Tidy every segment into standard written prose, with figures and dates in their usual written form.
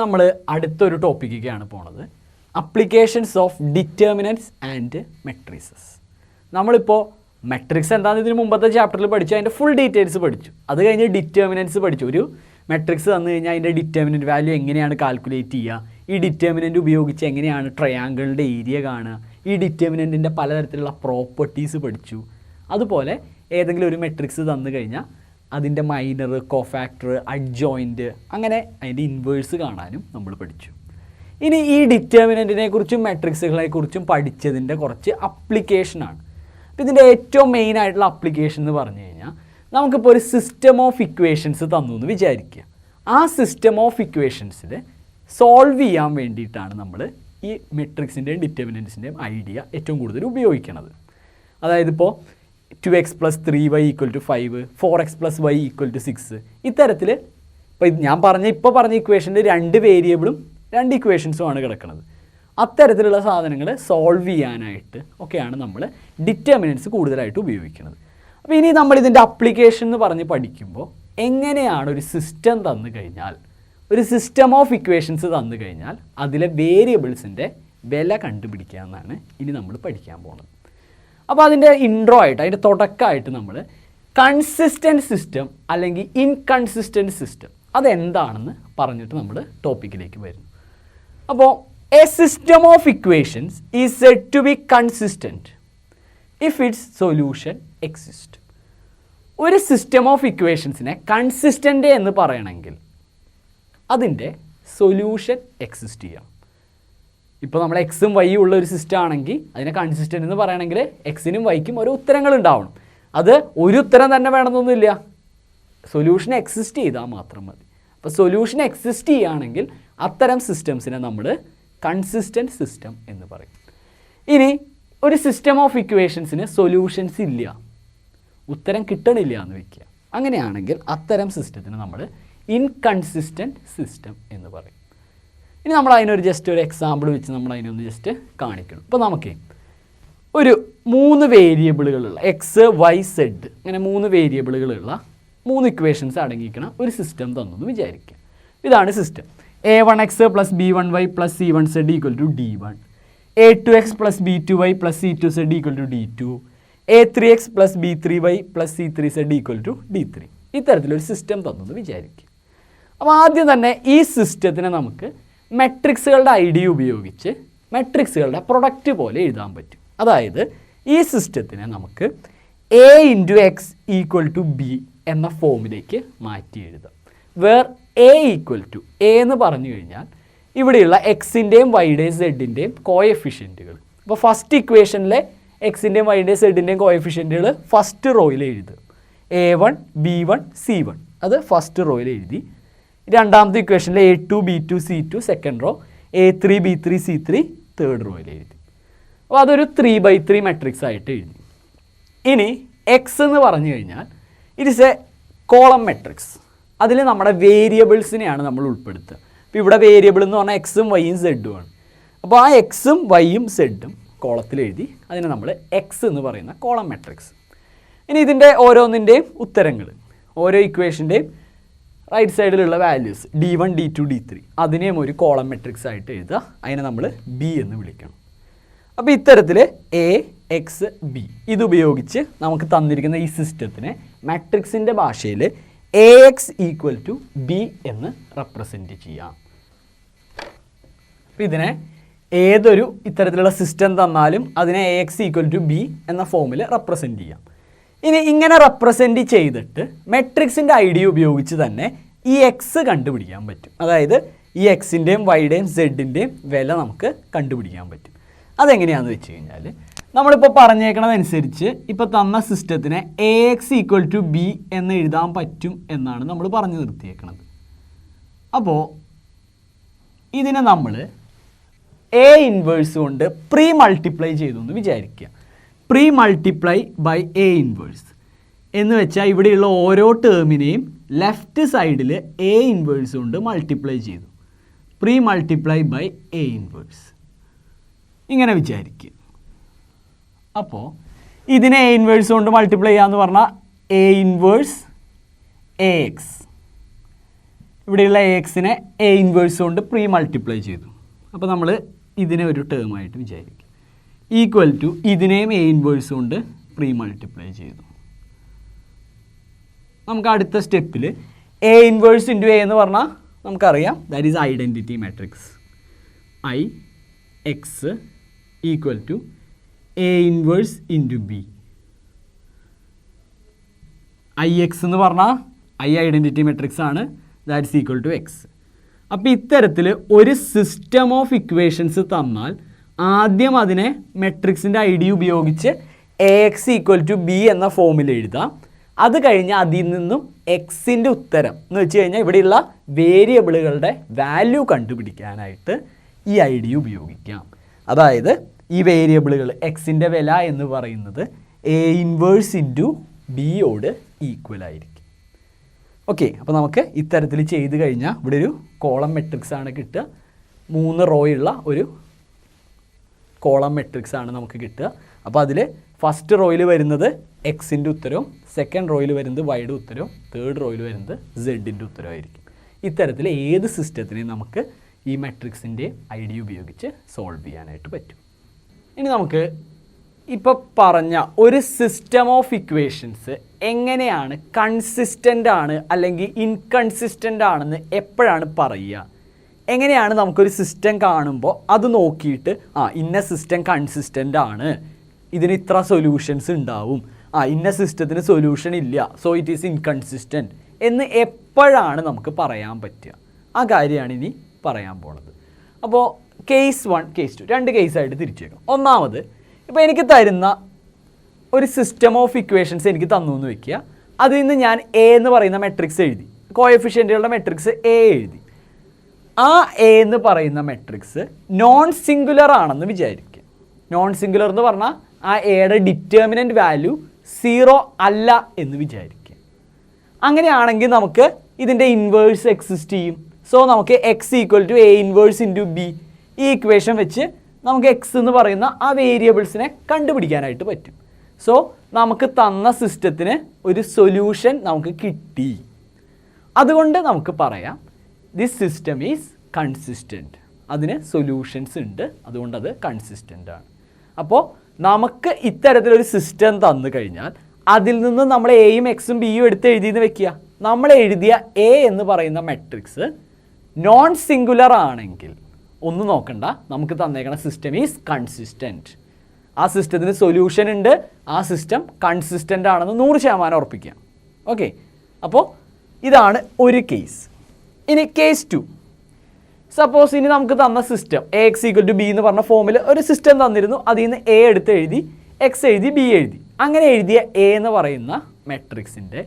നമ്മൾ അടുത്തൊരു ടോപ്പിക്കൊക്കെയാണ് പോണത്. Applications of determinants and matrices. നമ്മളിപ്പോൾ മെട്രിക്സ് എന്താണെന്ന് ഇതിന് മുമ്പത്തെ ചാപ്റ്ററിൽ പഠിച്ചു, അതിൻ്റെ ഫുൾ ഡീറ്റെയിൽസ് പഠിച്ചു. അത് കഴിഞ്ഞ് ഡിറ്റർമിനൻറ്റ്സ് പഠിച്ചു. ഒരു മെട്രിക്സ് തന്നു കഴിഞ്ഞാൽ അതിൻ്റെ ഡിറ്റർമിനൻറ്റ് വാല്യൂ എങ്ങനെയാണ് കാൽക്കുലേറ്റ് ചെയ്യുക, ഈ ഡിറ്റർമിനൻറ്റ് ഉപയോഗിച്ച് എങ്ങനെയാണ് ട്രയാങ്കിളിൻ്റെ ഏരിയ കാണുക, ഈ ഡിറ്റർമിനൻറ്റിൻ്റെ പലതരത്തിലുള്ള പ്രോപ്പർട്ടീസ് പഠിച്ചു. അതുപോലെ ഏതെങ്കിലും ഒരു മെട്രിക്സ് തന്നു കഴിഞ്ഞാൽ അതിൻ്റെ മൈനർ, കോഫാക്ടർ, അഡ്ജോയിൻറ്റ്, അങ്ങനെ അതിൻ്റെ ഇൻവേഴ്സ് കാണാനും നമ്മൾ പഠിച്ചു. ഇനി ഈ ഡിറ്റർമിനൻറ്റിനെ കുറിച്ചും മെട്രിക്സുകളെ കുറിച്ചും പഠിച്ചതിൻ്റെ കുറച്ച് അപ്ലിക്കേഷനാണ്. അപ്പോൾ ഇതിൻ്റെ ഏറ്റവും മെയിൻ ആയിട്ടുള്ള അപ്ലിക്കേഷൻ എന്ന് പറഞ്ഞു കഴിഞ്ഞാൽ, നമുക്കിപ്പോൾ ഒരു സിസ്റ്റം ഓഫ് ഇക്വേഷൻസ് തന്നു എന്ന് വിചാരിക്കുക. ആ സിസ്റ്റം ഓഫ് ഇക്വേഷൻസിൽ സോൾവ് ചെയ്യാൻ വേണ്ടിയിട്ടാണ് നമ്മൾ ഈ മെട്രിക്സിൻ്റെയും ഡിറ്റർമിനൻറ്റ്സിൻ്റെയും ഐഡിയ ഏറ്റവും കൂടുതൽ ഉപയോഗിക്കുന്നത്. അതായത് ഇപ്പോൾ 2x + 3y = 5, 4x + y = 6, ഇത്തരത്തിൽ ഇപ്പോൾ ഞാൻ ഇപ്പോൾ പറഞ്ഞ ഇക്വേഷനിൽ 2 വേരിയബിളും 2 ഇക്വേഷൻസുമാണ് കിടക്കുന്നത്. അത്തരത്തിലുള്ള സാധനങ്ങൾ സോൾവ് ചെയ്യാനായിട്ട് ഒക്കെയാണ് നമ്മൾ ഡിറ്റർമിനൻറ്റ്സ് കൂടുതലായിട്ട് ഉപയോഗിക്കുന്നത്. അപ്പോൾ ഇനി നമ്മളിതിൻ്റെ അപ്ലിക്കേഷൻ എന്ന് പറഞ്ഞ് പഠിക്കുമ്പോൾ എങ്ങനെയാണ് ഒരു സിസ്റ്റം തന്നു കഴിഞ്ഞാൽ, ഒരു സിസ്റ്റം ഓഫ് ഇക്വേഷൻസ് തന്നു കഴിഞ്ഞാൽ അതിലെ വേരിയബിൾസിൻ്റെ വില കണ്ടുപിടിക്കുക എന്നാണ് ഇനി നമ്മൾ പഠിക്കാൻ പോകുന്നത്. അപ്പോൾ അതിൻ്റെ ഇൻട്രോ ആയിട്ട്, അതിൻ്റെ തുടക്കമായിട്ട് നമ്മൾ കൺസിസ്റ്റൻറ്റ് സിസ്റ്റം അല്ലെങ്കിൽ ഇൻകൺസിസ്റ്റൻറ്റ് സിസ്റ്റം അതെന്താണെന്ന് പറഞ്ഞിട്ട് നമ്മൾ ടോപ്പിക്കിലേക്ക് വരുന്നു. അപ്പോൾ a system of equations is said to be consistent if its solution exist. ഒരു സിസ്റ്റം ഓഫ് ഇക്വേഷൻസിനെ കൺസിസ്റ്റൻ്റ് എന്ന് പറയണമെങ്കിൽ അതിൻ്റെ സൊല്യൂഷൻ എക്സിസ്റ്റ് ചെയ്യണം. ഇപ്പോൾ നമ്മൾ എക്സും വൈയും ഉള്ള ഒരു സിസ്റ്റം ആണെങ്കിൽ അതിനെ കൺസിസ്റ്റൻ്റ് എന്ന് പറയണമെങ്കിൽ എക്സിനും വൈക്കും ഓരോ ഉത്തരങ്ങൾ ഉണ്ടാവണം. അത് ഒരു ഉത്തരം തന്നെ വേണമെന്നൊന്നുമില്ല, സൊല്യൂഷൻ എക്സിസ്റ്റ് ചെയ്താൽ മാത്രം മതി. അപ്പോൾ സൊല്യൂഷൻ എക്സിസ്റ്റ് ചെയ്യുകയാണെങ്കിൽ അത്തരം സിസ്റ്റംസിനെ നമ്മൾ കൺസിസ്റ്റൻറ്റ് സിസ്റ്റം എന്ന് പറയും. ഇനി ഒരു സിസ്റ്റം ഓഫ് ഇക്വേഷൻസിന് സൊല്യൂഷൻസ് ഇല്ല, ഉത്തരം കിട്ടണില്ല എന്ന് വയ്ക്കുക. അങ്ങനെയാണെങ്കിൽ അത്തരം സിസ്റ്റത്തിന് നമ്മൾ ഇൻകൺസിസ്റ്റൻറ്റ് സിസ്റ്റം എന്ന് പറയും. ഇനി നമ്മൾ അതിനൊരു ജസ്റ്റ് ഒരു എക്സാമ്പിൾ വെച്ച് നമ്മൾ അതിനൊന്ന് ജസ്റ്റ് കാണിക്കണം. ഇപ്പോൾ നമുക്ക് ഒരു 3 വേരിയബിളുകളുള്ള എക്സ്, വൈ, സെഡ് അങ്ങനെ 3 വേരിയബിളുകളുള്ള 3 ഇക്വേഷൻസ് അടങ്ങിയിരിക്കണം ഒരു സിസ്റ്റം തന്നെന്ന് വിചാരിക്കുക. ഇതാണ് system. a1x + b1y + c1z = d1, a2x + b2y + c2z = d2, a3x + b3y + c3z = d3. ഇത്തരത്തിലൊരു സിസ്റ്റം തന്നെന്ന് വിചാരിക്കുക. അപ്പോൾ ആദ്യം തന്നെ ഈ സിസ്റ്റത്തിനെ നമുക്ക് മെട്രിക്സുകളുടെ ഐഡിയ ഉപയോഗിച്ച് മെട്രിക്സുകളുടെ പ്രൊഡക്റ്റ് പോലെ എഴുതാൻ പറ്റും. അതായത് ഈ സിസ്റ്റത്തിനെ നമുക്ക് a × x = b എന്ന ഫോമിലേക്ക് മാറ്റി എഴുതാം. വേർ a എന്ന് പറഞ്ഞു കഴിഞ്ഞാൽ ഇവിടെയുള്ള എക്സിൻ്റെയും വൈയുടെയും സെഡിൻ്റെയും കോഎഫിഷ്യൻറ്റുകൾ. അപ്പോൾ ഫസ്റ്റ് ഇക്വേഷനിലെ എക്സിൻ്റെയും വൈയുടെയും സെഡിൻ്റെയും കോഎഫിഷ്യൻറ്റുകൾ ഫസ്റ്റ് റോയിൽ എഴുതുക. a1, b1, c1 അത് ഫസ്റ്റ് റോയിൽ എഴുതി. രണ്ടാമത്തെ ഇക്വേഷനിൽ a2, b2, c2 second row, a3, b3, c3 third റോയിൽ എഴുതി. അപ്പോൾ അതൊരു 3/3 മെട്രിക്സ് ആയിട്ട് എഴുതി. ഇനി എക്സ് എന്ന് പറഞ്ഞു കഴിഞ്ഞാൽ it is A column matrix. അതിൽ നമ്മുടെ വേരിയബിൾസിനെയാണ് നമ്മൾ ഉൾപ്പെടുത്തുക. അപ്പോൾ ഇവിടെ വേരിയബിൾ എന്ന് പറഞ്ഞാൽ എക്സും വൈയും സെഡും ആണ്. അപ്പോൾ ആ എക്സും വൈയും സെഡും കോളത്തിൽ എഴുതി. അതിനെ നമ്മൾ എക്സ് എന്ന് പറയുന്ന കോളം മെട്രിക്സ്. ഇനി ഇതിൻ്റെ ഓരോന്നിൻ്റെയും ഉത്തരങ്ങൾ, ഓരോ ഇക്വേഷൻ്റെയും റൈറ്റ് സൈഡിലുള്ള വാല്യൂസ് d1, d2, d3 അതിനെയും ഒരു കോളം മെട്രിക്സ് ആയിട്ട് എഴുതുക. അതിനെ നമ്മൾ ബി എന്ന് വിളിക്കണം. അപ്പോൾ ഇത്തരത്തിൽ എ, എക്സ്, ബി ഇതുപയോഗിച്ച് നമുക്ക് തന്നിരിക്കുന്ന ഈ സിസ്റ്റത്തിനെ മാട്രിക്സിൻ്റെ ഭാഷയിൽ AX = B എന്ന് റെപ്രസെൻറ്റ് ചെയ്യാം. അപ്പോൾ ഇതിനെ ഏതൊരു ഇത്തരത്തിലുള്ള സിസ്റ്റം തന്നാലും അതിനെ AX = B എന്ന ഫോമിൽ റെപ്രസെൻറ്റ് ചെയ്യാം. ഇനി ഇങ്ങനെ റെപ്രസെൻറ്റ് ചെയ്തിട്ട് മെട്രിക്സിൻ്റെ ഐഡിയ ഉപയോഗിച്ച് തന്നെ ഈ എക്സ് കണ്ടുപിടിക്കാൻ പറ്റും. അതായത് ഈ എക്സിൻ്റെയും വൈയുടെയും സെഡിൻ്റെയും വില നമുക്ക് കണ്ടുപിടിക്കാൻ പറ്റും. അതെങ്ങനെയാണെന്ന് വെച്ച് കഴിഞ്ഞാൽ, നമ്മളിപ്പോൾ പറഞ്ഞേക്കണതനുസരിച്ച് ഇപ്പോൾ തന്ന സിസ്റ്റത്തിനെ AX = B എന്ന് എഴുതാൻ പറ്റും എന്നാണ് നമ്മൾ പറഞ്ഞു നിർത്തിയേക്കണത്. അപ്പോൾ ഇതിനെ നമ്മൾ A ഇൻവേഴ്സ് കൊണ്ട് പ്രീ മൾട്ടിപ്ലൈ ചെയ്തു എന്ന് വിചാരിക്കുക. Pre multiply by A inverse എന്ന് വെച്ചാൽ ഇവിടെയുള്ള ഓരോ ടേമിനെയും ലെഫ്റ്റ് സൈഡിൽ A ഇൻവേഴ്സ് കൊണ്ട് മൾട്ടിപ്ലൈ ചെയ്തു. Pre multiply by A inverse ഇങ്ങനെ വിചാരിക്കുക. അപ്പോൾ ഇതിനെ A ഇൻവേഴ്സ് കൊണ്ട് മൾട്ടിപ്ലൈ ചെയ്യാമെന്ന് പറഞ്ഞാൽ A ഇൻവേഴ്സ് AX ഇവിടെയുള്ള എ എക്സിനെ എ ഇൻവേഴ്സ് കൊണ്ട് പ്രീ മൾട്ടിപ്ലൈ ചെയ്തു. അപ്പോൾ നമ്മൾ ഇതിനെ ഒരു ടേം ആയിട്ട് വിചാരിക്കും. ഈക്വൽ ടു ഇതിനെയും എ ഇൻവേഴ്സ് കൊണ്ട് പ്രീ മൾട്ടിപ്ലൈ ചെയ്തു. നമുക്ക് അടുത്ത സ്റ്റെപ്പിൽ എ ഇൻവേഴ്സ് ഇൻറ്റു എ എന്ന് പറഞ്ഞാൽ നമുക്കറിയാം that is identity matrix. I x equal to A inverse into B. I x എന്ന് പറഞ്ഞാൽ ഐ ഐഡൻറ്റിറ്റി മെട്രിക്സ് ആണ്, ദാറ്റ്സ് ഈക്വൽ ടു എക്സ്. അപ്പോൾ ഇത്തരത്തിൽ ഒരു സിസ്റ്റം ഓഫ് ഇക്വേഷൻസ് തന്നാൽ ആദ്യം അതിനെ മെട്രിക്സിൻ്റെ ഐ ഡി ഉപയോഗിച്ച് A x equal to B എന്ന ഫോമിൽ എഴുതാം. അത് കഴിഞ്ഞ് അതിൽ നിന്നും എക്സിൻ്റെ ഉത്തരം എന്ന് വെച്ച് കഴിഞ്ഞാൽ ഇവിടെയുള്ള വേരിയബിളുകളുടെ വാല്യൂ കണ്ടുപിടിക്കാനായിട്ട് ഈ ഐ ഡി ഉപയോഗിക്കാം. അതായത് ഈ വേരിയബിളുകൾ എക്സിൻ്റെ വില എന്ന് പറയുന്നത് എ ഇൻവേഴ്സ് ഇൻറ്റു ബിയോട് ഈക്വൽ ആയിരിക്കും. ഓക്കെ, അപ്പോൾ നമുക്ക് ഇത്തരത്തിൽ ചെയ്ത് കഴിഞ്ഞാൽ ഇവിടെ ഒരു കോളം മെട്രിക്സ് ആണ് കിട്ടുക. 3 റോയുള്ള ഒരു കോളം മെട്രിക്സ് ആണ് നമുക്ക് കിട്ടുക. അപ്പോൾ അതിൽ ഫസ്റ്റ് റോയിൽ വരുന്നത് എക്സിൻ്റെ ഉത്തരവും, സെക്കൻഡ് റോയിൽ വരുന്നത് വൈയുടെ ഉത്തരവും, തേർഡ് റോയിൽ വരുന്നത് സെഡിൻ്റെ ഉത്തരവായിരിക്കും. ഇത്തരത്തിൽ ഏത് സിസ്റ്റത്തിനെയും നമുക്ക് ഈ മെട്രിക്സിൻ്റെ ഐ ഡി ഉപയോഗിച്ച് സോൾവ് ചെയ്യാനായിട്ട് പറ്റും. ഇനി നമുക്ക് ഇപ്പോൾ പറഞ്ഞ ഒരു സിസ്റ്റം ഓഫ് ഇക്വേഷൻസ് എങ്ങനെയാണ് കൺസിസ്റ്റൻ്റ് ആണ് അല്ലെങ്കിൽ ഇൻകൺസിസ്റ്റൻ്റ് ആണെന്ന് എപ്പോഴാണ് പറയുക, എങ്ങനെയാണ് നമുക്കൊരു സിസ്റ്റം കാണുമ്പോൾ അത് നോക്കിയിട്ട് ഇന്ന സിസ്റ്റം കൺസിസ്റ്റൻ്റ് ആണ്, ഇതിന് ഇത്ര സൊല്യൂഷൻസ് ഉണ്ടാവും, ഇന്ന സിസ്റ്റത്തിന് സൊല്യൂഷൻ ഇല്ല, സോ ഇറ്റ് ഈസ് ഇൻകൺസിസ്റ്റൻറ്റ് എന്ന് എപ്പോഴാണ് നമുക്ക് പറയാൻ പറ്റുക? ആ കാര്യമാണ് ഇനി പറയാൻ പോണത്. അപ്പോൾ കേസ് 1, കേസ് 2 2 കേസായിട്ട് തിരിച്ചു വയ്ക്കണം. ഒന്നാമത്, ഇപ്പോൾ എനിക്ക് തരുന്ന ഒരു സിസ്റ്റം ഓഫ് ഇക്വേഷൻസ് എനിക്ക് തന്നു എന്ന് വെക്കുക. അതിൽ നിന്ന് ഞാൻ എ എന്ന് പറയുന്ന മെട്രിക്സ് എഴുതി, കോഎഫിഷ്യൻറ്റുകളുടെ മെട്രിക്സ് എ എഴുതി. ആ എ എന്ന് പറയുന്ന മെട്രിക്സ് നോൺ സിംഗുലർ ആണെന്ന് വിചാരിക്കുക. നോൺ സിംഗുലർ എന്ന് പറഞ്ഞാൽ ആ എയുടെ ഡിറ്റർമിനൻറ്റ് വാല്യൂ 0 അല്ല എന്ന് വിചാരിക്കുക. അങ്ങനെയാണെങ്കിൽ നമുക്ക് ഇതിൻ്റെ ഇൻവേഴ്സ് എക്സിസ്റ്റ് ചെയ്യും. സോ നമുക്ക് x equal to A inverse into B, ഈ ഇക്വേഷൻ വെച്ച് നമുക്ക് എക്സ് എന്ന് പറയുന്ന ആ വേരിയബിൾസിനെ കണ്ടുപിടിക്കാനായിട്ട് പറ്റും. സോ നമുക്ക് തന്ന സിസ്റ്റത്തിന് ഒരു സൊല്യൂഷൻ നമുക്ക് കിട്ടി. അതുകൊണ്ട് നമുക്ക് പറയാം ദിസ് സിസ്റ്റം ഈസ് കൺസിസ്റ്റൻറ്റ്. അതിന് സൊല്യൂഷൻസ് ഉണ്ട്, അതുകൊണ്ട് അത് കൺസിസ്റ്റൻ്റ് ആണ്. അപ്പോൾ നമുക്ക് ഇത്തരത്തിലൊരു സിസ്റ്റം തന്നു കഴിഞ്ഞാൽ അതിൽ നിന്ന് നമ്മൾ എയും എക്സും ബിയും എടുത്ത് എഴുതിയെന്ന് വെക്കുക. നമ്മൾ എഴുതിയ എ എന്ന് പറയുന്ന മെട്രിക്സ് നോൺ സിംഗുലർ ആണെങ്കിൽ ഒന്നും നോക്കണ്ട, നമുക്ക് തന്നേക്കണ സിസ്റ്റം ഈസ് കൺസിസ്റ്റൻറ്റ്. ആ സിസ്റ്റത്തിന് സൊല്യൂഷൻ ഉണ്ട്, ആ സിസ്റ്റം കൺസിസ്റ്റൻ്റ് ആണെന്ന് 100% ഉറപ്പിക്കാം. ഓക്കെ, അപ്പോൾ ഇതാണ് ഒരു കേസ്. ഇനി കേസ് 2, സപ്പോസ് ഇനി നമുക്ക് തന്ന system A x equal to B എന്ന് പറഞ്ഞ ഫോമിൽ ഒരു സിസ്റ്റം തന്നിരുന്നു. അതിൽ നിന്ന് എ എടുത്ത് എഴുതി, എക്സ് എഴുതി, ബി എഴുതി. അങ്ങനെ എഴുതിയ എ എന്ന് പറയുന്ന മെട്രിക്സിൻ്റെ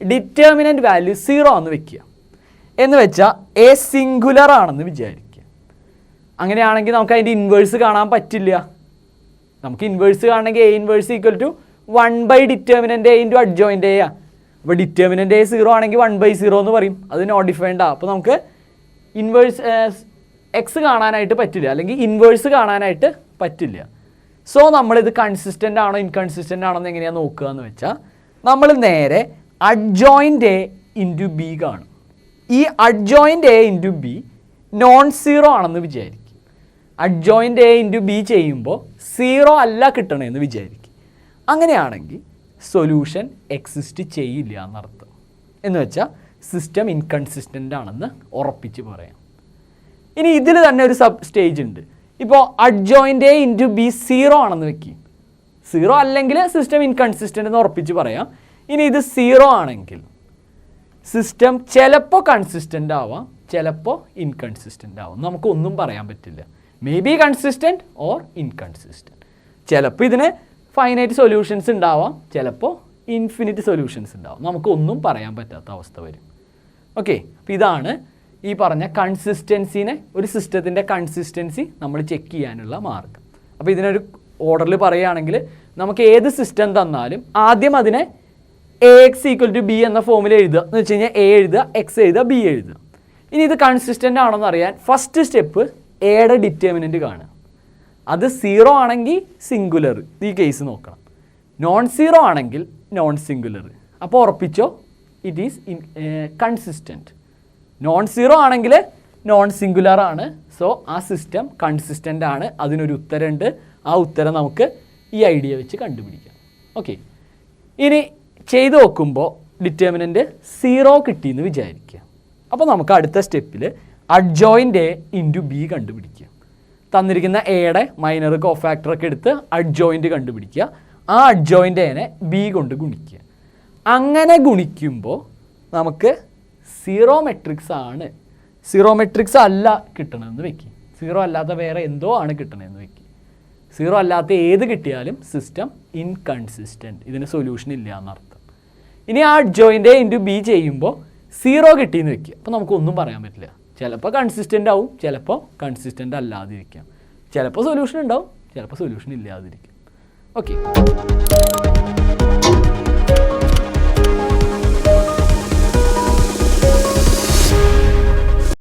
ഡിറ്റർമിനൻറ്റ് വാല്യൂ 0 ആണെന്ന് വെക്കുക. എന്ന് വെച്ചാൽ എ സിംഗുലർ ആണെന്ന് വിചാരിക്കുക. അങ്ങനെയാണെങ്കിൽ നമുക്ക് അതിൻ്റെ ഇൻവേഴ്സ് കാണാൻ പറ്റില്ല. നമുക്ക് ഇൻവേഴ്സ് കാണണമെങ്കിൽ A inverse equal to 1 determinant A into adjoint A. അപ്പോൾ ഡിറ്റർമിനൻ്റ് എ 0 ആണെങ്കിൽ 1/0 എന്ന് പറയും. അത് നോട്ട് ഡിഫൈൻഡ് ആണ്. അപ്പോൾ നമുക്ക് ഇൻവേഴ്സ് എക്സ് കാണാനായിട്ട് പറ്റില്ല, അല്ലെങ്കിൽ ഇൻവേഴ്സ് കാണാനായിട്ട് പറ്റില്ല. സോ നമ്മളിത് കൺസിസ്റ്റൻ്റ് ആണോ ഇൻകൺസിസ്റ്റൻ്റ് ആണോ എന്ന് എങ്ങനെയാണ് നോക്കുക എന്ന് വെച്ചാൽ നമ്മൾ നേരെ അഡ്ജോയിൻ്റ് എ ഇൻറ്റു ബി കാണും. ഈ adjoint A into B non 0 ആണെന്ന് വിചാരിക്കും. അഡ്ജോയിൻ്റ് എ ഇൻറ്റു ബി ചെയ്യുമ്പോൾ 0 അല്ല കിട്ടണമെന്ന് വിചാരിക്കും. അങ്ങനെയാണെങ്കിൽ സൊല്യൂഷൻ എക്സിസ്റ്റ് ചെയ്യില്ല എന്നർത്ഥം. എന്ന് വെച്ചാൽ സിസ്റ്റം ഇൻകൺസിസ്റ്റൻ്റ് ആണെന്ന് ഉറപ്പിച്ച് പറയാം. ഇനി ഇതിൽ തന്നെ ഒരു സബ് സ്റ്റേജ് ഉണ്ട്. ഇപ്പോൾ അഡ്ജോയിൻ്റ് എ ഇൻറ്റു ബി 0 ആണെന്ന് വെക്കും. 0 അല്ലെങ്കിൽ സിസ്റ്റം ഇൻകൺസിസ്റ്റൻ്റ് എന്ന് ഉറപ്പിച്ച് പറയാം. ഇനി ഇത് 0 ആണെങ്കിൽ സിസ്റ്റം ചിലപ്പോൾ കൺസിസ്റ്റൻ്റ് ആവാം, ചിലപ്പോൾ ഇൻകൺസിസ്റ്റൻ്റ് ആവും. നമുക്കൊന്നും പറയാൻ പറ്റില്ല. May be consistent or inconsistent. ചിലപ്പോൾ ഇതിന് ഫൈനൈറ്റ് സൊല്യൂഷൻസ് ഉണ്ടാവാം, ചിലപ്പോൾ ഇൻഫിനിറ്റ് സൊല്യൂഷൻസ് ഉണ്ടാവും. നമുക്കൊന്നും പറയാൻ പറ്റാത്ത അവസ്ഥ വരും. ഓക്കെ, അപ്പോൾ ഇതാണ് ഈ പറഞ്ഞ കൺസിസ്റ്റൻസിനെ, ഒരു സിസ്റ്റത്തിൻ്റെ കൺസിസ്റ്റൻസി നമ്മൾ ചെക്ക് ചെയ്യാനുള്ള മാർഗം. അപ്പോൾ ഇതിനൊരു ഓർഡറിൽ പറയുകയാണെങ്കിൽ നമുക്ക് ഏത് സിസ്റ്റം തന്നാലും ആദ്യം അതിനെ A x equal to B എന്ന ഫോമിൽ എഴുതുക. എന്ന് വെച്ച് കഴിഞ്ഞാൽ എ എഴുതുക, എക്സ് എഴുതുക, ബി എഴുതുക. ഇനി ഇത് കൺസിസ്റ്റൻ്റ് ആണോ എന്ന് അറിയാൻ ഫസ്റ്റ് സ്റ്റെപ്പ് എയുടെ ഡിറ്റർമിനൻറ്റ് കാണുക. അത് 0 ആണെങ്കിൽ സിംഗുലർ, ഈ കേസ് നോക്കണം. നോൺ 0 ആണെങ്കിൽ നോൺ സിംഗുലർ. അപ്പോൾ ഉറപ്പിച്ചോ it is consistent. Non zero ആണെങ്കിൽ നോൺ സിംഗുലർ ആണ്. സോ ആ സിസ്റ്റം കൺസിസ്റ്റൻ്റ് ആണ്. അതിനൊരു ഉത്തരമുണ്ട്. ആ ഉത്തരം നമുക്ക് ഈ ഐഡിയ വെച്ച് കണ്ടുപിടിക്കാം. ഓക്കെ, ഇനി ചെയ്ത് നോക്കുമ്പോൾ ഡിറ്റർമിനൻ്റ് 0 കിട്ടിയെന്ന് വിചാരിക്കുക. അപ്പോൾ നമുക്ക് അടുത്ത സ്റ്റെപ്പിൽ അഡ്ജോയിൻ്റ് എ ഇൻറ്റു ബി കണ്ടുപിടിക്കുക. തന്നിരിക്കുന്ന എയുടെ മൈനർ കോഫാക്ടറൊക്കെ എടുത്ത് അഡ്ജോയിൻ്റ് കണ്ടുപിടിക്കുക. ആ അഡ്ജോയിൻ്റ് എനെ ബി കൊണ്ട് ഗുണിക്കുക. അങ്ങനെ ഗുണിക്കുമ്പോൾ നമുക്ക് സീറോ മെട്രിക്സ് ആണ്, സീറോ മെട്രിക്സ് അല്ല കിട്ടണമെന്ന് വെക്കുക. സീറോ അല്ലാത്ത വേറെ എന്തോ ആണ് കിട്ടണമെന്ന് വെക്കുക. സീറോ അല്ലാത്ത ഏത് കിട്ടിയാലും സിസ്റ്റം ഇൻകൺസിസ്റ്റൻറ്റ്, ഇതിന് സൊല്യൂഷൻ ഇല്ല എന്നർത്ഥം. ഇനി ആ അഡ്ജോയിൻ്റ് ഇൻറ്റു ബി ചെയ്യുമ്പോൾ 0 കിട്ടിയെന്ന് വെക്കുക. അപ്പോൾ നമുക്കൊന്നും പറയാൻ പറ്റില്ല. ചിലപ്പോൾ കൺസിസ്റ്റൻ്റ് ആവും, ചിലപ്പോൾ കൺസിസ്റ്റൻ്റ് അല്ലാതിരിക്കാം. ചിലപ്പോൾ സൊല്യൂഷൻ ഉണ്ടാവും, ചിലപ്പോൾ സൊല്യൂഷൻ ഇല്ലാതിരിക്കും. ഓക്കെ.